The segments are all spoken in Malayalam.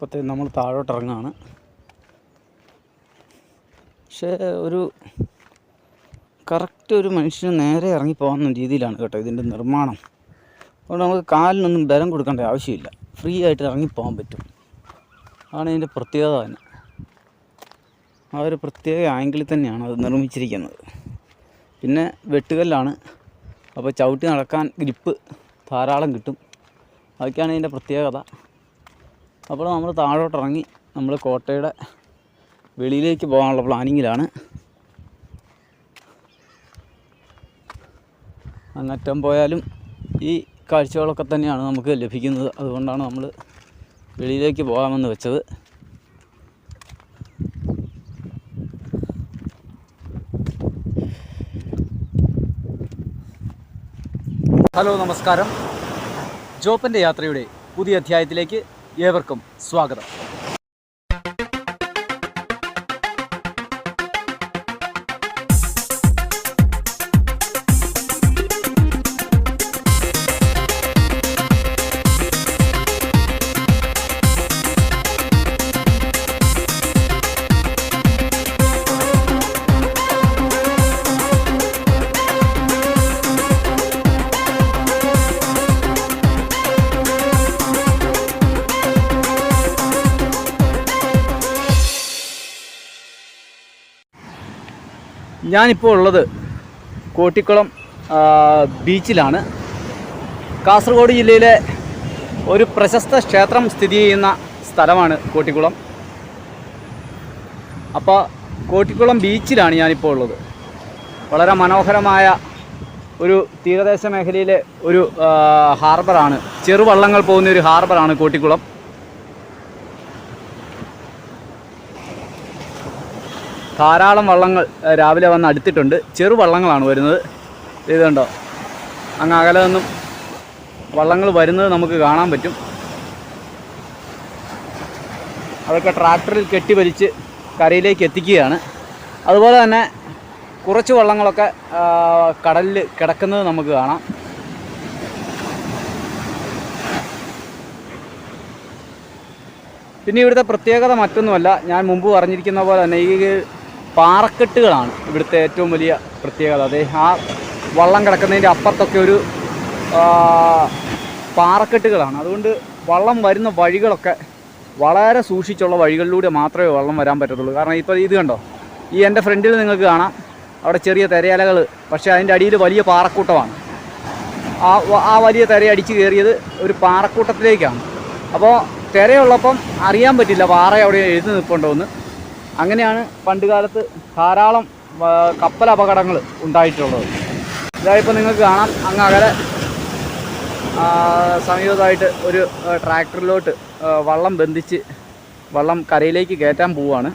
ഇപ്പോഴത്തെ നമ്മൾ താഴോട്ട് ഇറങ്ങുകയാണ്. പക്ഷേ ഒരു കറക്റ്റ് ഒരു മനുഷ്യന് നേരെ ഇറങ്ങിപ്പോകുന്ന രീതിയിലാണ് കേട്ടോ ഇതിൻ്റെ നിർമ്മാണം. അതുകൊണ്ട് നമുക്ക് കാലിനൊന്നും ബലം കൊടുക്കേണ്ട ആവശ്യമില്ല, ഫ്രീ ആയിട്ട് ഇറങ്ങിപ്പോകാൻ പറ്റും. അതാണ് ഇതിൻ്റെ പ്രത്യേകത തന്നെ. ആ ഒരു പ്രത്യേക ആംഗിളിൽ തന്നെയാണ് അത് നിർമ്മിച്ചിരിക്കുന്നത്. പിന്നെ വെട്ടുകല്ലാണ്, അപ്പോൾ ചവിട്ടി നടക്കാൻ ഗ്രിപ്പ് ധാരാളം കിട്ടും. അതൊക്കെയാണ് ഇതിൻ്റെ പ്രത്യേകത. അപ്പോൾ നമ്മൾ താഴോട്ടിറങ്ങി നമ്മൾ കോട്ടയുടെ വെളിയിലേക്ക് പോകാനുള്ള പ്ലാനിങ്ങിലാണ്. അങ്ങറ്റം പോയാലും ഈ കാഴ്ചകളൊക്കെ തന്നെയാണ് നമുക്ക് ലഭിക്കുന്നത്. അതുകൊണ്ടാണ് നമ്മൾ വെളിയിലേക്ക് പോകാമെന്ന് വെച്ചത്. ഹലോ, നമസ്കാരം. ജോപ്പൻ്റെ യാത്രയുടെ പുതിയ അധ്യായത്തിലേക്ക് ഏവർക്കും സ്വാഗതം. ഞാനിപ്പോൾ ഉള്ളത് കോട്ടിക്കുളം ബീച്ചിലാണ്. കാസർഗോഡ് ജില്ലയിലെ ഒരു പ്രശസ്ത ക്ഷേത്രം സ്ഥിതി ചെയ്യുന്ന സ്ഥലമാണ് കോട്ടിക്കുളം. അപ്പോൾ കോട്ടിക്കുളം ബീച്ചിലാണ് ഞാനിപ്പോൾ ഉള്ളത്. വളരെ മനോഹരമായ ഒരു തീരദേശ മേഖലയിലെ ഒരു ഹാർബറാണ്, ചെറുവള്ളങ്ങൾ പോകുന്ന ഒരു ഹാർബറാണ് കോട്ടിക്കുളം. ധാരാളം വള്ളങ്ങൾ രാവിലെ വന്ന് അടുത്തിട്ടുണ്ട്. ചെറുവള്ളങ്ങളാണ് വരുന്നത്. ഇത് കണ്ടോ, അങ്ങ് അകലെ നിന്നും വള്ളങ്ങൾ വരുന്നത് നമുക്ക് കാണാൻ പറ്റും. അതൊക്കെ ട്രാക്ടറിൽ കെട്ടിവലിച്ച് കരയിലേക്ക് എത്തിക്കുകയാണ്. അതുപോലെ തന്നെ കുറച്ച് വള്ളങ്ങളൊക്കെ കടലിൽ കിടക്കുന്നത് നമുക്ക് കാണാം. പിന്നെ ഇവിടുത്തെ പ്രത്യേകത മറ്റൊന്നുമല്ല, ഞാൻ മുമ്പ് പറഞ്ഞിരിക്കുന്ന പോലെ തന്നെ ഈ പാറക്കെട്ടുകളാണ് ഇവിടുത്തെ ഏറ്റവും വലിയ പ്രത്യേകത. അതേ ആ വള്ളം കിടക്കുന്നതിൻ്റെ അപ്പുറത്തൊക്കെ ഒരു പാറക്കെട്ടുകളാണ്. അതുകൊണ്ട് വള്ളം വരുന്ന വഴികളൊക്കെ വളരെ സൂക്ഷിച്ചുള്ള വഴികളിലൂടെ മാത്രമേ വള്ളം വരാൻ പറ്റത്തുള്ളൂ. കാരണം ഇപ്പോൾ ഇത് കണ്ടോ, ഈ എൻ്റെ ഫ്രണ്ടിൽ നിങ്ങൾക്ക് കാണാം അവിടെ ചെറിയ തിരയലകൾ, പക്ഷേ അതിൻ്റെ അടിയിൽ വലിയ പാറക്കൂട്ടമാണ്. ആ വലിയ തിര അടിച്ച് കയറിയത് ഒരു പാറക്കൂട്ടത്തിലേക്കാണ്. അപ്പോൾ തിരയുള്ളപ്പം അറിയാൻ പറ്റില്ല പാറ അവിടെ എഴുതി നിൽപ്പുണ്ടോയെന്ന്. അങ്ങനെയാണ് പണ്ട് കാലത്ത് ധാരാളം കപ്പൽ അപകടങ്ങൾ ഉണ്ടായിട്ടുള്ളത്. ഇതായിപ്പോൾ നിങ്ങൾക്ക് കാണാം, അങ്ങ് അകലെ സമീപത്തായിട്ട് ഒരു ട്രാക്ടറിലോട്ട് വള്ളം ബന്ധിച്ച് വള്ളം കരയിലേക്ക് കയറ്റാൻ പോവുകയാണ്.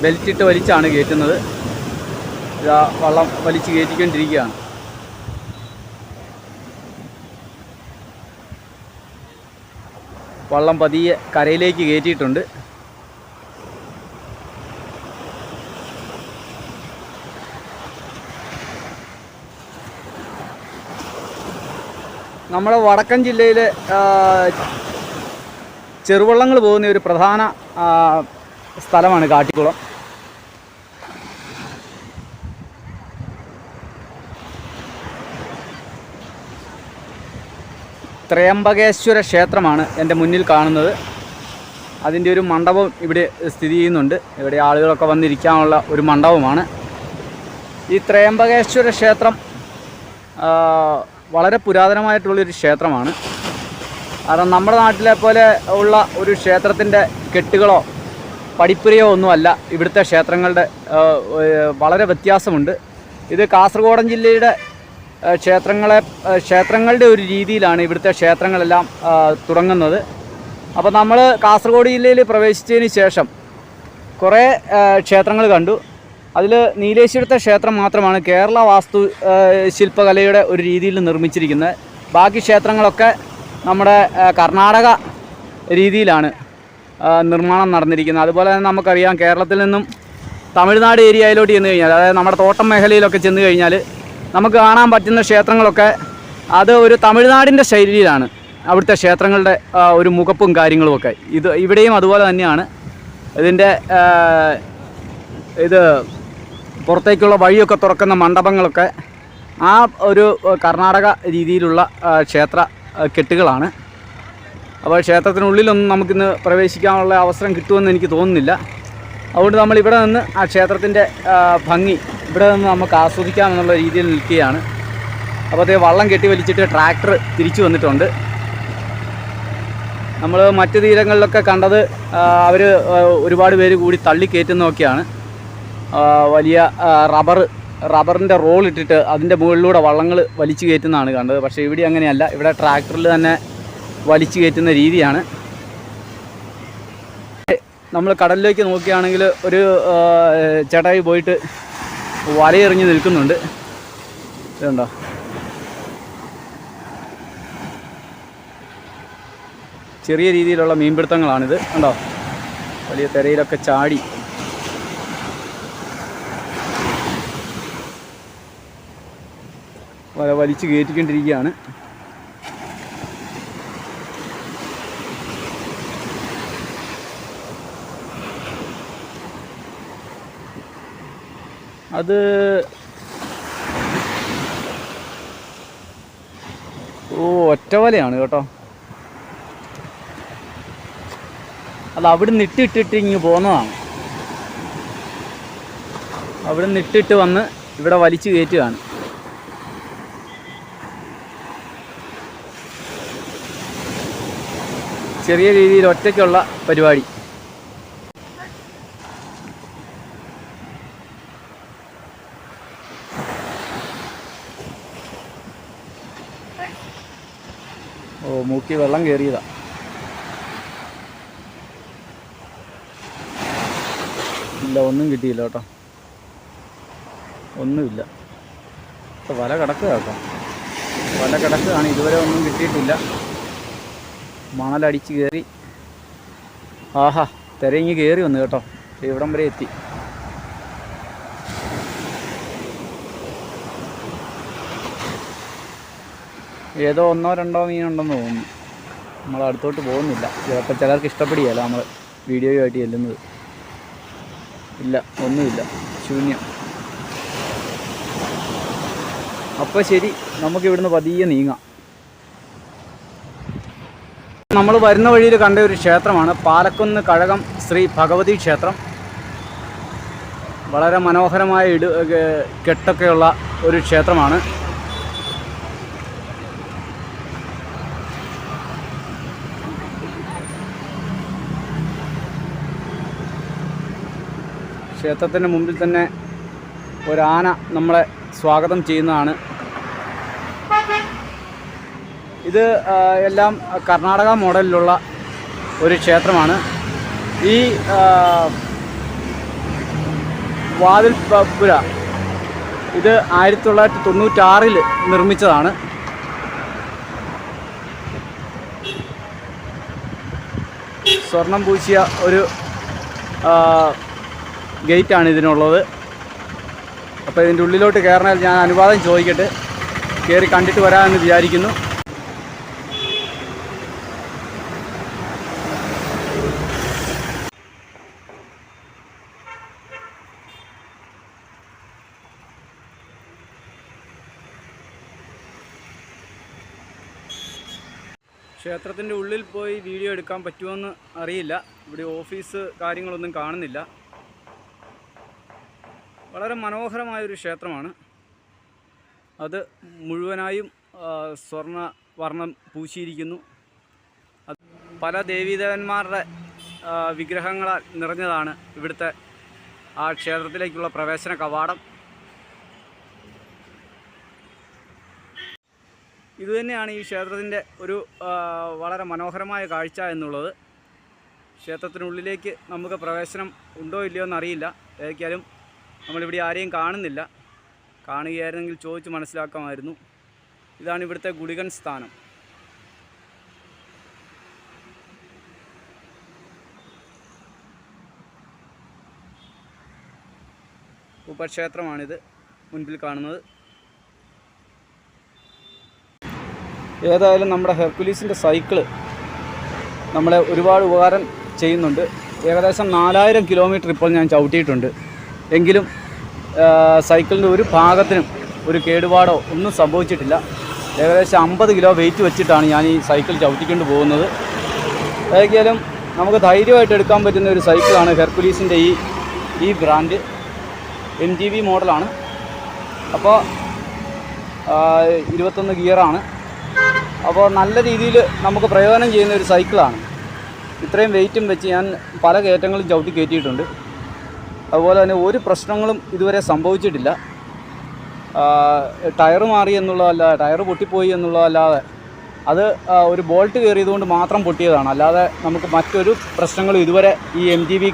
ബെൽറ്റിട്ട് വലിച്ചാണ് കയറ്റുന്നത്. ഇതാ വള്ളം വലിച്ച് കയറ്റിക്കൊണ്ടിരിക്കുകയാണ്. വള്ളം പതിയെ കരയിലേക്ക് കയറ്റിയിട്ടുണ്ട്. നമ്മുടെ വടക്കൻ ജില്ലയിലെ ചെറുവള്ളങ്ങൾ പോകുന്ന ഒരു പ്രധാന സ്ഥലമാണ് കാട്ടിക്കുളം. ത്രയംബകേശ്വര ക്ഷേത്രമാണ് എൻ്റെ മുന്നിൽ കാണുന്നത്. അതിൻ്റെ ഒരു മണ്ഡപം ഇവിടെ സ്ഥിതി ചെയ്യുന്നുണ്ട്. ഇവിടെ ആളുകളൊക്കെ വന്നിരിക്കാനുള്ള ഒരു മണ്ഡപമാണ്. ഈ ത്രയംബകേശ്വര ക്ഷേത്രം വളരെ പുരാതനമായിട്ടുള്ളൊരു ക്ഷേത്രമാണ്. കാരണം നമ്മുടെ നാട്ടിലെ പോലെ ഉള്ള ഒരു ക്ഷേത്രത്തിൻ്റെ കെട്ടുകളോ പടിപ്പുരയോ ഒന്നുമല്ല ഇവിടുത്തെ ക്ഷേത്രങ്ങളുടെ. വളരെ വ്യത്യാസമുണ്ട്. ഇത് കാസർഗോഡ് ജില്ലയുടെ ക്ഷേത്രങ്ങളുടെ ഒരു രീതിയിലാണ് ഇവിടുത്തെ ക്ഷേത്രങ്ങളെല്ലാം തുടങ്ങുന്നത്. അപ്പോൾ നമ്മൾ കാസർഗോഡ് ജില്ലയിൽ പ്രവേശിച്ചതിന് ശേഷം കുറേ ക്ഷേത്രങ്ങൾ കണ്ടു. അതിൽ നീലേശ്വരത്തെ ക്ഷേത്രം മാത്രമാണ് കേരള വാസ്തു ശില്പകലയുടെ ഒരു രീതിയിൽ നിർമ്മിച്ചിരിക്കുന്നത്. ബാക്കി ക്ഷേത്രങ്ങളൊക്കെ നമ്മുടെ കർണാടക രീതിയിലാണ് നിർമ്മാണം നടന്നിരിക്കുന്നത്. അതുപോലെ തന്നെ നമുക്കറിയാം, കേരളത്തിൽ നിന്നും തമിഴ്നാട് ഏരിയയിലോട്ട് ചെന്ന് കഴിഞ്ഞാൽ, അതായത് നമ്മുടെ തോട്ടം മേഖലയിലൊക്കെ ചെന്ന് കഴിഞ്ഞാൽ നമുക്ക് കാണാൻ പറ്റുന്ന ക്ഷേത്രങ്ങളൊക്കെ അത് ഒരു തമിഴ്നാടിൻ്റെ ശൈലിയിലാണ് അവിടുത്തെ ക്ഷേത്രങ്ങളുടെ ഒരു മുഖപ്പും കാര്യങ്ങളുമൊക്കെ. ഇവിടെയും അതുപോലെ തന്നെയാണ്. ഇതിൻ്റെ ഇത് പുറത്തേക്കുള്ള വഴിയൊക്കെ തുറക്കുന്ന മണ്ഡപങ്ങളൊക്കെ ആ ഒരു കർണാടക രീതിയിലുള്ള ക്ഷേത്ര കെട്ടുകളാണ്. അപ്പോൾ ക്ഷേത്രത്തിനുള്ളിലൊന്നും നമുക്കിന്ന് പ്രവേശിക്കാനുള്ള അവസരം കിട്ടുമെന്ന് എനിക്ക് തോന്നുന്നില്ല. അതുകൊണ്ട് നമ്മൾ ഇവിടെ നിന്ന് ആ ക്ഷേത്രത്തിൻ്റെ ഭംഗി ഇവിടെ നിന്ന് നമുക്ക് ആസ്വദിക്കാമെന്നുള്ള രീതിയിൽ നിൽക്കുകയാണ്. അപ്പോൾ അതേ വള്ളം കെട്ടി വലിച്ചിട്ട് ട്രാക്ടർ തിരിച്ചു വന്നിട്ടുണ്ട്. നമ്മൾ മറ്റു തീരങ്ങളിലൊക്കെ കണ്ടത് അവർ ഒരുപാട് പേര് കൂടി തള്ളിക്കയറ്റുന്നതൊക്കെയാണ്. വലിയ റബ്ബറിൻ്റെ റോൾ ഇട്ടിട്ട് അതിൻ്റെ മുകളിലൂടെ വള്ളങ്ങൾ വലിച്ചു കയറ്റുന്നതാണ് കണ്ടത്. പക്ഷേ ഇവിടെ അങ്ങനെയല്ല. ഇവിടെ ട്രാക്ടറിൽ തന്നെ വലിച്ചു കയറ്റുന്ന രീതിയാണ്. നമ്മൾ കടലിലേക്ക് നോക്കുകയാണെങ്കിൽ ഒരു ചേട്ടായി പോയിട്ട് വലയെറിഞ്ഞ് നിൽക്കുന്നുണ്ട്. ഇതുണ്ടോ? ചെറിയ രീതിയിലുള്ള മീൻപിടുത്തങ്ങളാണിത്. കണ്ടോ? വലിയ തിരയിലൊക്കെ ചാടി വല വലിച്ചു കയറ്റിക്കൊണ്ടിരിക്കുകയാണ്. അത് ഒറ്റവലയാണ് കേട്ടോ. അത് അവിടെ നിന്ന് ഇട്ടിട്ടിട്ട് ഇങ്ങ് പോകുന്നതാണ്. അവിടെ നിന്ന് ഇട്ടിട്ട് വന്ന് ഇവിടെ വലിച്ചു കയറ്റുകയാണ്. ചെറിയ രീതിയിൽ ഒറ്റയ്ക്കുള്ള പരിപാടി. മൂക്കി വെള്ളം കയറിയതാ. ഇല്ല, ഒന്നും കിട്ടിയില്ല കേട്ടോ. ഒന്നുമില്ല. വല കിടക്കുക കേട്ടോ. വല കിടക്കുകയാണ്. ഇതുവരെ ഒന്നും കിട്ടിയിട്ടില്ല. മണലടിച്ച് കയറി. ആഹാ, തിരയിങ്ങ് കയറി വന്നു കേട്ടോ. ഇവിടം വരെ എത്തി. ഏതോ 1-2 മീനുണ്ടെന്ന് തോന്നുന്നു. നമ്മൾ അടുത്തോട്ട് പോകുന്നില്ല. ചിലപ്പോൾ ചിലർക്ക് ഇഷ്ടപ്പെടുകയല്ല നമ്മൾ വീഡിയോയുമായിട്ട് ചെല്ലുന്നത്. ഇല്ല, ഒന്നുമില്ല, ശൂന്യം. അപ്പോൾ ശരി, നമുക്കിവിടുന്ന് പതിയെ നീങ്ങാം. നമ്മൾ വരുന്ന വഴിയിൽ കണ്ട ഒരു ക്ഷേത്രമാണ് പാലക്കുന്ന് കഴകം ശ്രീ ഭഗവതി ക്ഷേത്രം. വളരെ മനോഹരമായ കെട്ടൊക്കെയുള്ള ഒരു ക്ഷേത്രമാണ്. ക്ഷേത്രത്തിൻ്റെ മുമ്പിൽ തന്നെ ഒരാന നമ്മളെ സ്വാഗതം ചെയ്യുന്നതാണ്. ഇത് എല്ലാം കർണാടക മോഡലിലുള്ള ഒരു ക്ഷേത്രമാണ്. ഈ വാതിൽപ്പുര ഇത് 1996 നിർമ്മിച്ചതാണ്. സ്വർണം പൂശിയ ഒരു ഗേറ്റാണ് ഇതിനുള്ളത്. അപ്പോൾ ഇതിൻ്റെ ഉള്ളിലോട്ട് കയറണമെങ്കിൽ ഞാൻ അനുവാദം ചോദിക്കട്ടെ. കയറി കണ്ടിട്ട് വരാമെന്ന് വിചാരിക്കുന്നു. ക്ഷേത്രത്തിൻ്റെ ഉള്ളിൽ പോയി വീഡിയോ എടുക്കാൻ പറ്റുമെന്ന് അറിയില്ല. ഇവിടെ ഓഫീസ് കാര്യങ്ങളൊന്നും കാണുന്നില്ല. വളരെ മനോഹരമായൊരു ക്ഷേത്രമാണ്. അത് മുഴുവനായും സ്വർണ്ണവർണ്ണം പൂശിയിരിക്കുന്നു. പല ദേവീദേവന്മാരുടെ വിഗ്രഹങ്ങളാൽ നിറഞ്ഞതാണ് ഇവിടുത്തെ ആ ക്ഷേത്രത്തിലേക്കുള്ള പ്രവേശന കവാടം. ഇതുതന്നെയാണ് ഈ ക്ഷേത്രത്തിൻ്റെ ഒരു വളരെ മനോഹരമായ കാഴ്ച എന്നുള്ളത്. ക്ഷേത്രത്തിനുള്ളിലേക്ക് നമുക്ക് പ്രവേശനം ഉണ്ടോ ഇല്ലയോ എന്നറിയില്ല. ഏതൊക്കെയാലും നമ്മളിവിടെ ആരെയും കാണുന്നില്ല. കാണുകയായിരുന്നെങ്കിൽ ചോദിച്ച് മനസ്സിലാക്കാമായിരുന്നു. ഇതാണ് ഇവിടുത്തെ ഗുളികൻ സ്ഥാനം. ഉപക്ഷേത്രമാണിത് മുൻപിൽ കാണുന്നത്. ഏതായാലും നമ്മുടെ ഹെർക്കുലീസിൻ്റെ സൈക്കിള് നമ്മളെ ഒരുപാട് ഉപകാരം ചെയ്യുന്നുണ്ട്. ഏകദേശം 4000 കിലോമീറ്റർ ഇപ്പോൾ ഞാൻ ചവിട്ടിയിട്ടുണ്ട്. എങ്കിലും സൈക്കിളിൻ്റെ ഒരു ഭാഗത്തിനും ഒരു കേടുപാടോ ഒന്നും സംഭവിച്ചിട്ടില്ല. ഏകദേശം 50 കിലോ വെയിറ്റ് വെച്ചിട്ടാണ് ഞാൻ ഈ സൈക്കിൾ ചവിട്ടിക്കൊണ്ട് പോകുന്നത്. ഏതായാലും നമുക്ക് ധൈര്യമായിട്ട് എടുക്കാൻ പറ്റുന്ന ഒരു സൈക്കിളാണ് ഹെർക്കുലീസിൻ്റെ ഈ ബ്രാൻഡ്. MGB മോഡലാണ്. അപ്പോൾ 21 ഗിയറാണ്. അപ്പോൾ നല്ല രീതിയിൽ നമുക്ക് പ്രയോജനം ചെയ്യുന്ന ഒരു സൈക്കിളാണ്. ഇത്രയും വെയിറ്റും വെച്ച് ഞാൻ പല കയറ്റങ്ങളും ചവിട്ടി കയറ്റിയിട്ടുണ്ട്. അതുപോലെ തന്നെ ഒരു പ്രശ്നങ്ങളും ഇതുവരെ സംഭവിച്ചിട്ടില്ല. ടയർ മാറി എന്നുള്ളതല്ല, ടയർ പൊട്ടിപ്പോയി എന്നുള്ളതല്ലാതെ അത് ഒരു ബോൾട്ട് കയറിയതുകൊണ്ട് മാത്രം പൊട്ടിയതാണ്. അല്ലാതെ നമുക്ക് മറ്റൊരു പ്രശ്നങ്ങളും ഇതുവരെ ഈ MGB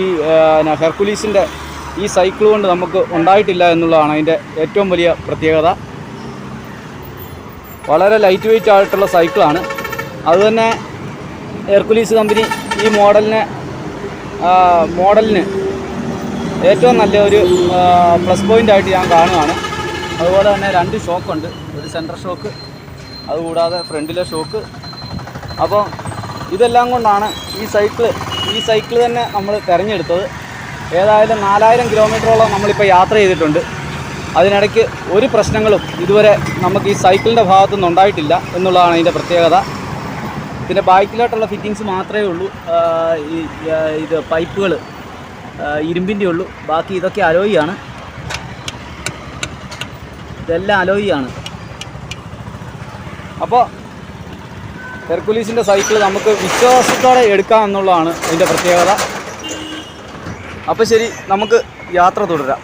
ഈ ഹെർക്കുലീസിൻ്റെ ഈ സൈക്കിൾ കൊണ്ട് നമുക്ക് ഉണ്ടായിട്ടില്ല എന്നുള്ളതാണ് അതിൻ്റെ ഏറ്റവും വലിയ പ്രത്യേകത. വളരെ ലൈറ്റ് വെയിറ്റ് ആയിട്ടുള്ള സൈക്കിളാണ്. അതുതന്നെ ഹെർക്കുലീസ് കമ്പനി ഈ മോഡലിന് ഏറ്റവും നല്ല ഒരു പ്ലസ് പോയിൻ്റായിട്ട് ഞാൻ കാണുകയാണ്. അതുപോലെ തന്നെ 2 ഷോക്കുണ്ട്, ഒരു സെൻട്രൽ ഷോക്ക്, അതുകൂടാതെ ഫ്രണ്ടിലെ ഷോക്ക്. അപ്പോൾ ഇതെല്ലാം കൊണ്ടാണ് ഈ സൈക്കിൾ തന്നെ നമ്മൾ തിരഞ്ഞെടുത്തത്. ഏതായാലും 4000 കിലോമീറ്ററോളം നമ്മളിപ്പോൾ യാത്ര ചെയ്തിട്ടുണ്ട്. അതിനിടയ്ക്ക് ഒരു പ്രശ്നങ്ങളും ഇതുവരെ നമുക്ക് ഈ സൈക്കിളിൻ്റെ ഭാഗത്തുനിന്ന് ഉണ്ടായിട്ടില്ല എന്നുള്ളതാണ് അതിൻ്റെ പ്രത്യേകത. പിന്നെ ബാക്കിലോട്ടുള്ള ഫിറ്റിങ്സ് മാത്രമേ ഉള്ളൂ. ഇത് പൈപ്പുകൾ ഇരുമ്പിൻ്റെ ഉള്ളൂ. ബാക്കി ഇതൊക്കെ അലോയിയാണ്. ഇതെല്ലാം അലോയിയാണ്. അപ്പോൾ ഹെർക്കുലീസിൻ്റെ സൈക്കിൾ നമുക്ക് വിശ്വാസത്തോടെ എടുക്കാം എന്നുള്ളതാണ് അതിൻ്റെ പ്രത്യേകത. അപ്പോൾ ശരി, നമുക്ക് യാത്ര തുടരാം.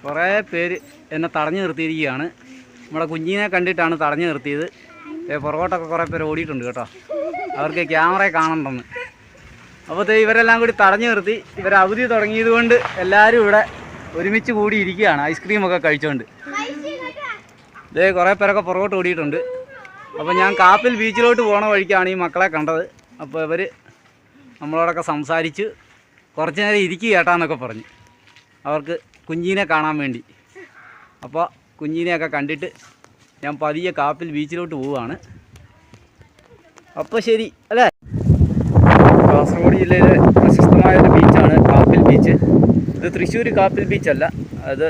കുറേ പേര് എന്നെ തടഞ്ഞു നിർത്തിയിരിക്കുകയാണ്. നമ്മുടെ കുഞ്ഞിനെ കണ്ടിട്ടാണ് തടഞ്ഞു നിർത്തിയത്. പുറകോട്ടൊക്കെ കുറേ പേര് ഓടിയിട്ടുണ്ട് കേട്ടോ, അവർക്ക് ക്യാമറയെ കാണണ്ടെന്ന്. അപ്പോൾ ഇവരെല്ലാം കൂടി തടഞ്ഞു നിർത്തി. ഇവർ അവധി തുടങ്ങിയത് കൊണ്ട് എല്ലാവരും ഇവിടെ ഒരുമിച്ച് കൂടി ഇരിക്കുകയാണ്, ഐസ്ക്രീമൊക്കെ കഴിച്ചുകൊണ്ട്. കുറേ പേരൊക്കെ പുറകോട്ട് ഓടിയിട്ടുണ്ട്. അപ്പോൾ ഞാൻ കാപ്പിൽ ബീച്ചിലോട്ട് പോകണ വഴിക്കാണ് ഈ മക്കളെ കണ്ടത്. അപ്പോൾ ഇവർ നമ്മളോടൊക്കെ സംസാരിച്ച് കുറച്ച് നേരം ഇരിക്കുക കേട്ടാന്നൊക്കെ പറഞ്ഞ്, അവർക്ക് കുഞ്ഞിനെ കാണാൻ വേണ്ടി. അപ്പോൾ കുഞ്ഞിനെയൊക്കെ കണ്ടിട്ട് ഞാൻ പതിയെ കാപ്പിൽ ബീച്ചിലോട്ട് പോവുകയാണ്. അപ്പോൾ ശരി അല്ലേ. കാസർഗോഡ് ജില്ലയിലെ പ്രശസ്തമായൊരു ബീച്ചാണ് കാപ്പിൽ ബീച്ച്. ഇത് തൃശ്ശൂർ കാപ്പിൽ ബീച്ചല്ല, അത്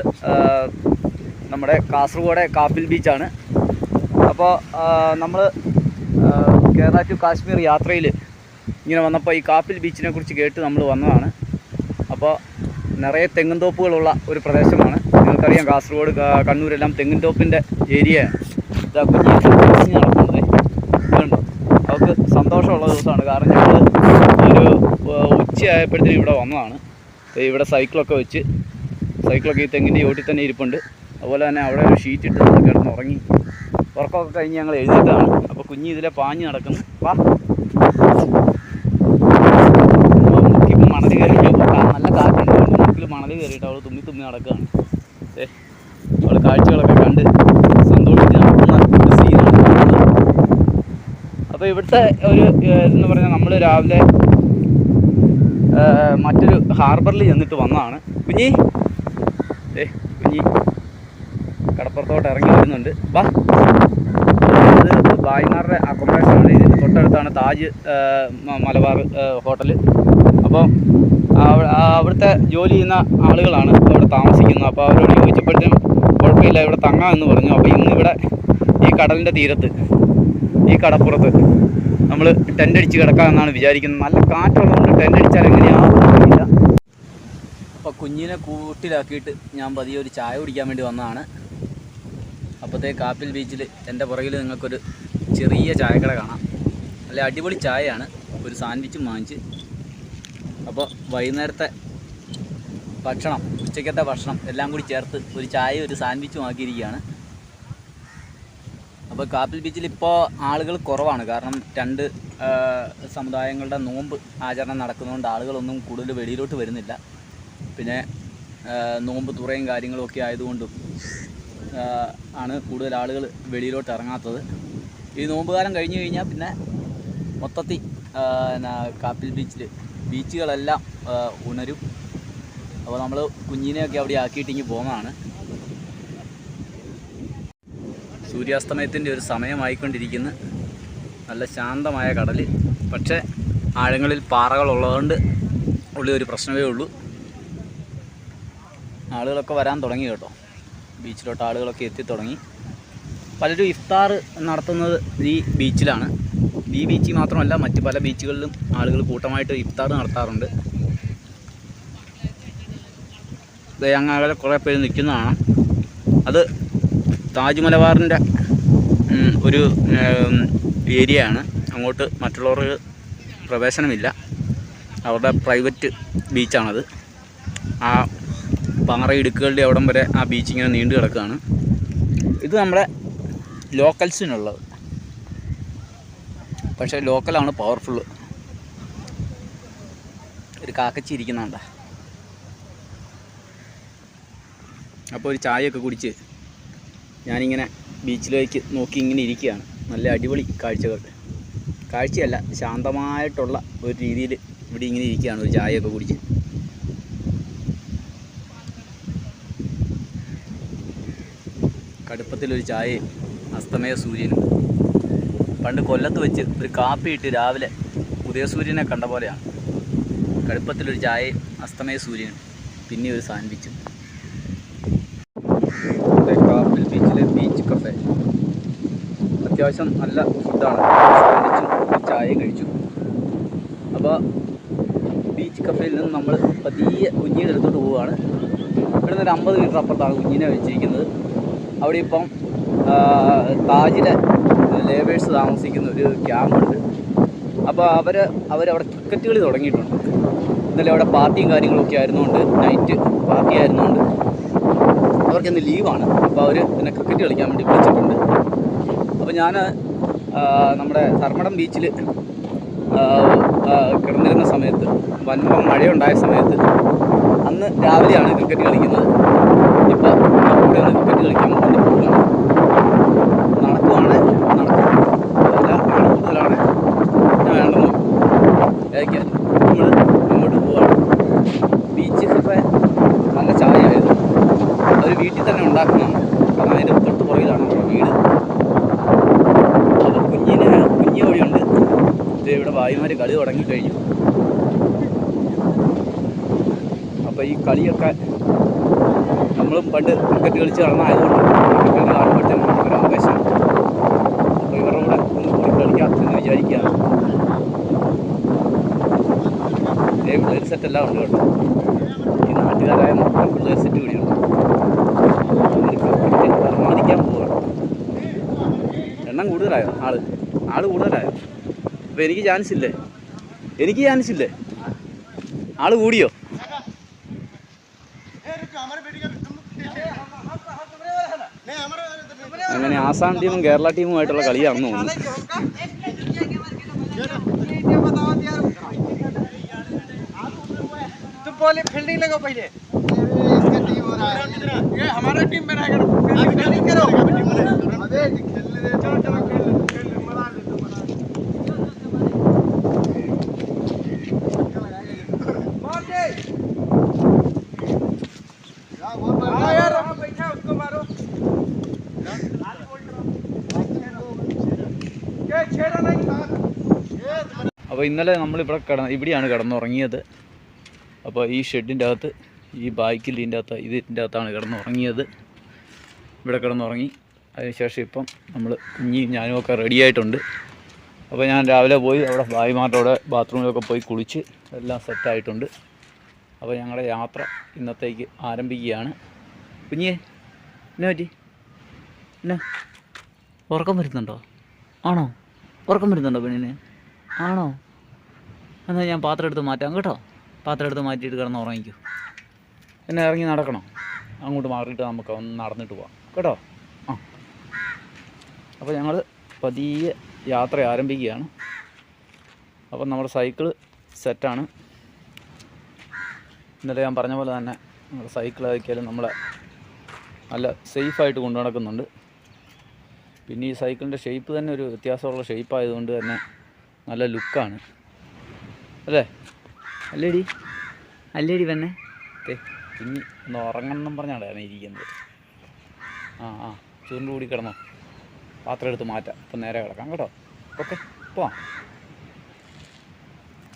നമ്മുടെ കാസർഗോഡ് കാപ്പിൽ ബീച്ചാണ്. അപ്പോൾ നമ്മൾ കേരള ടു കാശ്മീർ യാത്രയിൽ ഇങ്ങനെ വന്നപ്പോൾ ഈ കാപ്പിൽ ബീച്ചിനെ കുറിച്ച് കേട്ട് നമ്മൾ വന്നതാണ്. അപ്പോൾ നിറയെ തെങ്ങിൻ തോപ്പുകളുള്ള ഒരു പ്രദേശമാണ്. നിങ്ങൾക്കറിയാം കാസർഗോഡ് കണ്ണൂരെല്ലാം തെങ്ങിൻ തോപ്പിൻ്റെ ഏരിയയാണ്. ഇതാ കുഞ്ഞ് നടക്കുന്നത് ഇതുണ്ടോ. അവർക്ക് സന്തോഷമുള്ള ദിവസമാണ്. കാരണം ഞങ്ങൾ ഒരു ഉച്ചയായപ്പോഴത്തേനും ഇവിടെ വന്നതാണ്. ഇവിടെ സൈക്കിളൊക്കെ വെച്ച്, സൈക്കിളൊക്കെ ഈ തെങ്ങിൻ്റെ ചോട്ടിൽ തന്നെ ഇരിപ്പുണ്ട്. അതുപോലെ തന്നെ അവിടെ ഒരു ഷീറ്റ് ഇട്ട് നമ്മൾ കിടന്നുറങ്ങി. ഉറക്കമൊക്കെ കഴിഞ്ഞ് ഞങ്ങൾ എഴുതിയിട്ടാണ്. അപ്പോൾ കുഞ്ഞ് ഇതിലെ പാഞ്ഞ് നടക്കുന്നു. മുക്കിപ്പോൾ മണൽ കയറി, നല്ല കാറ്റുണ്ട്, മുക്കിൽ മണൽ കയറിയിട്ട് അവൾ തുമ്മി നടക്കുകയാണ്. അവൾ കാഴ്ചകളൊക്കെ കണ്ട് സന്തോഷിച്ച് നടക്കുന്ന ഒരു സീനാണ് കാണുന്നത്. അപ്പോൾ ഇവിടുത്തെ ഒരു എന്ന് പറഞ്ഞാൽ നമ്മൾ രാവിലെ മറ്റൊരു ഹാർബറിൽ ചെന്നിട്ട് വന്നതാണ്. കുഞ്ഞി കടപ്പുറത്തോട്ട് ഇറങ്ങി വരുന്നുണ്ട്. ഇത് ഭായിമാരുടെ അക്കോമഡേഷനാണ്. ഇതിൻ്റെ തൊട്ടടുത്താണ് താജ് മലബാർ ഹോട്ടൽ. അപ്പോൾ അവിടുത്തെ ജോലി ചെയ്യുന്ന ആളുകളാണ് അവിടെ താമസിക്കുന്നത്. അപ്പോൾ അവരോട് ചോദിച്ചപ്പോഴത്തേനും കുഴപ്പമില്ല, ഇവിടെ തങ്ങാം എന്ന് പറഞ്ഞു. അപ്പോൾ ഇന്നിവിടെ ഈ കടലിൻ്റെ തീരത്ത്, ഈ കടപ്പുറത്ത് നമ്മൾ ടെൻ്റ് അടിച്ച് കിടക്കാമെന്നാണ് വിചാരിക്കുന്നത്. നല്ല കാറ്റുള്ളതുകൊണ്ട് ടെൻ്റ് അടിച്ചാൽ എങ്ങനെയാണെന്നില്ല. അപ്പോൾ കുഞ്ഞിനെ കൂട്ടിലാക്കിയിട്ട് ഞാൻ പതിയെ ഒരു ചായ കുടിക്കാൻ വേണ്ടി വന്നതാണ്. അപ്പോഴത്തെ കാപ്പിൽ ബീച്ചിൽ എൻ്റെ പുറകിൽ നിങ്ങൾക്കൊരു ചെറിയ ചായക്കട കാണാം. നല്ല അടിപൊളി ചായയാണ്. ഒരു സാൻഡ്വിച്ചും വാങ്ങിച്ച്. അപ്പോൾ വൈകുന്നേരത്തെ ഭക്ഷണം, ഉച്ചയ്ക്കത്തെ ഭക്ഷണം എല്ലാം കൂടി ചേർത്ത് ഒരു ചായ ഒരു സാൻഡ്വിച്ചും ആക്കിയിരിക്കുകയാണ്. അപ്പോൾ കാപ്പിൽ ബീച്ചിൽ ഇപ്പോൾ ആളുകൾ കുറവാണ്. കാരണം 2 സമുദായങ്ങളുടെ നോമ്പ് ആചരണം നടക്കുന്നതുകൊണ്ട് ആളുകളൊന്നും കൂടുതൽ വെളിയിലോട്ട് വരുന്നില്ല. പിന്നെ നോമ്പ് തുറയും കാര്യങ്ങളൊക്കെ ആയതുകൊണ്ടും ആണ് കൂടുതൽ ആളുകൾ വെളിയിലോട്ട് ഇറങ്ങാത്തത്. ഈ നോമ്പുകാലം കഴിഞ്ഞ് കഴിഞ്ഞാൽ പിന്നെ മൊത്തത്തിൽ കാപ്പിൽ ബീച്ചുകളെല്ലാം ഉണരും. അപ്പോൾ നമ്മൾ കുഞ്ഞിനെയൊക്കെ അവിടെ ആക്കിയിട്ട് ഇങ്ങ് പോകുന്നതാണ്. സൂര്യാസ്തമയത്തിൻ്റെ ഒരു സമയമായിക്കൊണ്ടിരിക്കുന്നു. നല്ല ശാന്തമായ കടൽ, പക്ഷേ ആഴങ്ങളിൽ പാറകളുള്ളതുകൊണ്ട് ഉള്ള ഒരു പ്രശ്നമേ ഉള്ളൂ. ആളുകളൊക്കെ വരാൻ തുടങ്ങി കേട്ടോ. ബീച്ചിലോട്ട് ആളുകളൊക്കെ എത്തിത്തുടങ്ങി. പലരും ഇഫ്താർ നടത്തുന്നത് ഈ ബീച്ചിലാണ്. ഈ ബീച്ചിൽ മാത്രമല്ല, മറ്റ് പല ബീച്ചുകളിലും ആളുകൾ കൂട്ടമായിട്ട് ഇഫ്താർ നടത്താറുണ്ട്. അങ്ങനെ കുറേ പേര് നിൽക്കുന്നതാണ്. അത് താജ് മലബാറിൻ്റെ ഒരു ഏരിയയാണ്. അങ്ങോട്ട് മറ്റുള്ളവർക്ക് പ്രവേശനമില്ല. അവരുടെ പ്രൈവറ്റ് ബീച്ചാണത്. ആ പാറ ഇടുക്കുകളുടെ അവിടം വരെ ആ ബീച്ച് ഇങ്ങനെ നീണ്ടു കിടക്കുകയാണ്. ഇത് നമ്മുടെ ലോക്കൽസിനുള്ളത്, പക്ഷേ ലോക്കലാണ് പവർഫുള്ള്. ഒരു കാക്കച്ചി ഇരിക്കുന്നുണ്ട. അപ്പോൾ ഒരു ചായയൊക്കെ കുടിച്ച് ഞാനിങ്ങനെ ബീച്ചിലേക്ക് നോക്കി ഇങ്ങനെ ഇരിക്കുകയാണ്. നല്ല അടിപൊളി കാഴ്ചയല്ല, ശാന്തമായിട്ടുള്ള ഒരു രീതിയിൽ ഇവിടെ ഇങ്ങനെ ഇരിക്കുകയാണ് ഒരു ചായയൊക്കെ കുടിച്ച്. കടുപ്പത്തിലൊരു ചായയും അസ്തമയ സൂര്യനും. പണ്ട് കൊല്ലത്ത് വെച്ച് ഒരു കാപ്പി ഇട്ട് രാവിലെ ഉദയസൂര്യനെ കണ്ട പോലെയാണ്. കടുപ്പത്തിലൊരു ചായയും അസ്തമയ സൂര്യനും, പിന്നെ ഒരു സാൻഡ്വിച്ചും. കാപ്പിൽ ബീച്ചിലെ ബീച്ച് കഫേ അത്യാവശ്യം നല്ല ഫുഡാണ്. സാൻഡ്വിച്ചും ചായയും കഴിച്ചു. അപ്പോൾ ബീച്ച് കഫേയിൽ നിന്ന് നമ്മൾ പതിയെ കുഞ്ഞിനെ എടുത്തോട്ട് പോവുകയാണ്. ഇവിടെ നിന്ന് 50 മീറ്റർ അപ്പുറത്താണ് കുഞ്ഞിനെ വെച്ചിരിക്കുന്നത്. അവിടെ ഇപ്പം താജിലെ ലേബേഴ്സ് താമസിക്കുന്ന ഒരു ക്യാമ്പുണ്ട്. അപ്പോൾ അവരവിടെ ക്രിക്കറ്റ് കളി തുടങ്ങിയിട്ടുണ്ട്. ഇന്നലെ അവിടെ പാർട്ടിയും കാര്യങ്ങളൊക്കെ ആയിരുന്നുകൊണ്ട്, നൈറ്റ് പാർട്ടി ആയിരുന്നുകൊണ്ട് അവർക്കിന്ന് ലീവാണ്. അപ്പോൾ അവർ പിന്നെ ക്രിക്കറ്റ് കളിക്കാൻ വേണ്ടി വിളിച്ചിട്ടുണ്ട്. അപ്പോൾ ഞാൻ നമ്മുടെ ധർമ്മടം ബീച്ചിൽ കിടന്നിരുന്ന സമയത്ത്, വൻപം മഴയുണ്ടായ സമയത്ത്, അന്ന് രാവിലെയാണ് ക്രിക്കറ്റ് കളിക്കുന്നത്. ഇപ്പോൾ ഇവിടെ നിന്ന് ക്രിക്കറ്റ് കളിക്കാൻ വേണ്ടി പോവുകയാണ്. നടക്കുവാണ്, അതെല്ലാം കൂടുതലാണ് ഞാൻ വേണ്ടെന്ന് ഏതൊക്കെയാണ് നമ്മൾ അങ്ങോട്ട് പോവുകയാണ്. ബീച്ച് കഫേ നല്ല ചായ ആയിരുന്നു. അവർ വീട്ടിൽ തന്നെ ഉണ്ടാക്കുന്നതാണ്. കാരണം അതിൻ്റെ തൊട്ട് പുറകിലാണ് നമ്മുടെ വീട്. അപ്പോൾ കുഞ്ഞി വഴിയുണ്ട്. ഇവിടെ ഭായിമാർ കളി തുടങ്ങിക്കഴിഞ്ഞു. അപ്പോൾ ഈ കളിയൊക്കെ നമ്മളും പണ്ട് ക്രിക്കറ്റ് കളിച്ച് നടന്നായതുകൊണ്ട് ക്രിക്കറ്റ് കാണുമ്പോഴത്തേനും നമുക്കൊരു ആവേശം. അപ്പോൾ ഇവരുടെ കൂടെ ഒന്ന് കൂടി കളിക്കാം എന്ന് വിചാരിക്കുകയാണ്. പിള്ളേർ സെറ്റെല്ലാം ഉണ്ട് കേട്ടോ. ഈ നാട്ടുകാരായ മൊത്തം പിള്ളേർ സെറ്റ് കൂടിയുണ്ട്. പരമാധിക്കാൻ പോവുകയാണ്. എണ്ണം കൂടുതലായോ? ആള് കൂടുതലായോ? അപ്പോൾ എനിക്ക് ചാൻസ് ഇല്ലേ? ആള് കൂടിയോ? അങ്ങനെ ആസാം ടീമും കേരള ടീമുമായിട്ടുള്ള കളിയാണെന്ന് തോന്നുന്നു. फील्डिंग लगाओ पहले। ये हमारा टीम में रहेगा। आप फील्डिंग करो। अबे खेलने दे। चलो खेल मजा ले तो मजा। मार दे। हाँ यार वहाँ बैठा उसको मारो। क्या छेड़ा नहीं था। അപ്പോൾ ഇന്നലെ ഇവിടെയാണ് കിടന്നുറങ്ങിയത്. അപ്പോൾ ഈ ഷെഡിൻ്റെ അകത്ത്, ഈ ബാക്കിൽ ഇതിൻ്റെ അകത്താണ് കിടന്നുറങ്ങിയത്. ഇവിടെ കിടന്നുറങ്ങി. അതിനുശേഷം ഇപ്പം നമ്മൾ കുഞ്ഞിയും ഞാനും ഒക്കെ റെഡിയായിട്ടുണ്ട്. അപ്പോൾ ഞാൻ രാവിലെ പോയി അവിടെ ഭായിമാരുടെ ബാത്റൂമിലൊക്കെ പോയി കുളിച്ച് എല്ലാം സെറ്റായിട്ടുണ്ട്. അപ്പോൾ ഞങ്ങളുടെ യാത്ര ഇന്നത്തേക്ക് ആരംഭിക്കുകയാണ്. കുഞ്ഞിയെ എന്നാ പറ്റി? എന്നാ ഉറക്കം വരുന്നുണ്ടോ? ആണോ? ഉറക്കം വരുന്നുണ്ടോ പെണ്ണിന്? ആണോ? എന്നാൽ ഞാൻ പാത്രം എടുത്ത് മാറ്റാം കേട്ടോ. പാത്രം എടുത്ത് മാറ്റിയിട്ട് കിടന്ന് ഉറങ്ങിക്കോ. എന്നെ ഇറങ്ങി നടക്കണോ? അങ്ങോട്ട് മാറിയിട്ട് നമുക്ക് ഒന്ന് നടന്നിട്ട് പോവാം കേട്ടോ. ആ, അപ്പോൾ ഞങ്ങൾ പതിയെ യാത്ര ആരംഭിക്കുകയാണ്. അപ്പം നമ്മുടെ സൈക്കിള് സെറ്റാണ്. ഇന്നലെ ഞാൻ പറഞ്ഞ പോലെ തന്നെ നമ്മുടെ സൈക്കിൾ ആക്കിയാലും നമ്മളെ നല്ല സേഫായിട്ട് കൊണ്ടു നടക്കുന്നുണ്ട്. പിന്നെ ഈ സൈക്കിളിൻ്റെ ഷേപ്പ് തന്നെ ഒരു വ്യത്യാസമുള്ള ഷേപ്പായതുകൊണ്ട് തന്നെ നല്ല ലുക്കാണ് അല്ലേടി തന്നെ. പിന്നെ ഒന്ന് ഉറങ്ങണം പറഞ്ഞാണ് ഇരിക്കുന്നത്. ചുരുണ്ട് കൂടി കിടന്നോ. പാത്രം എടുത്ത് മാറ്റാം. അപ്പം നേരെ കിടക്കാം കേട്ടോ. ഓക്കെ, പോവാം.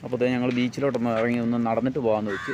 അപ്പോൾ ഇത് ഞങ്ങൾ ബീച്ചിലോട്ടൊന്ന് ഇറങ്ങി ഒന്ന് നടന്നിട്ട് പോകാമെന്ന് വെച്ച്.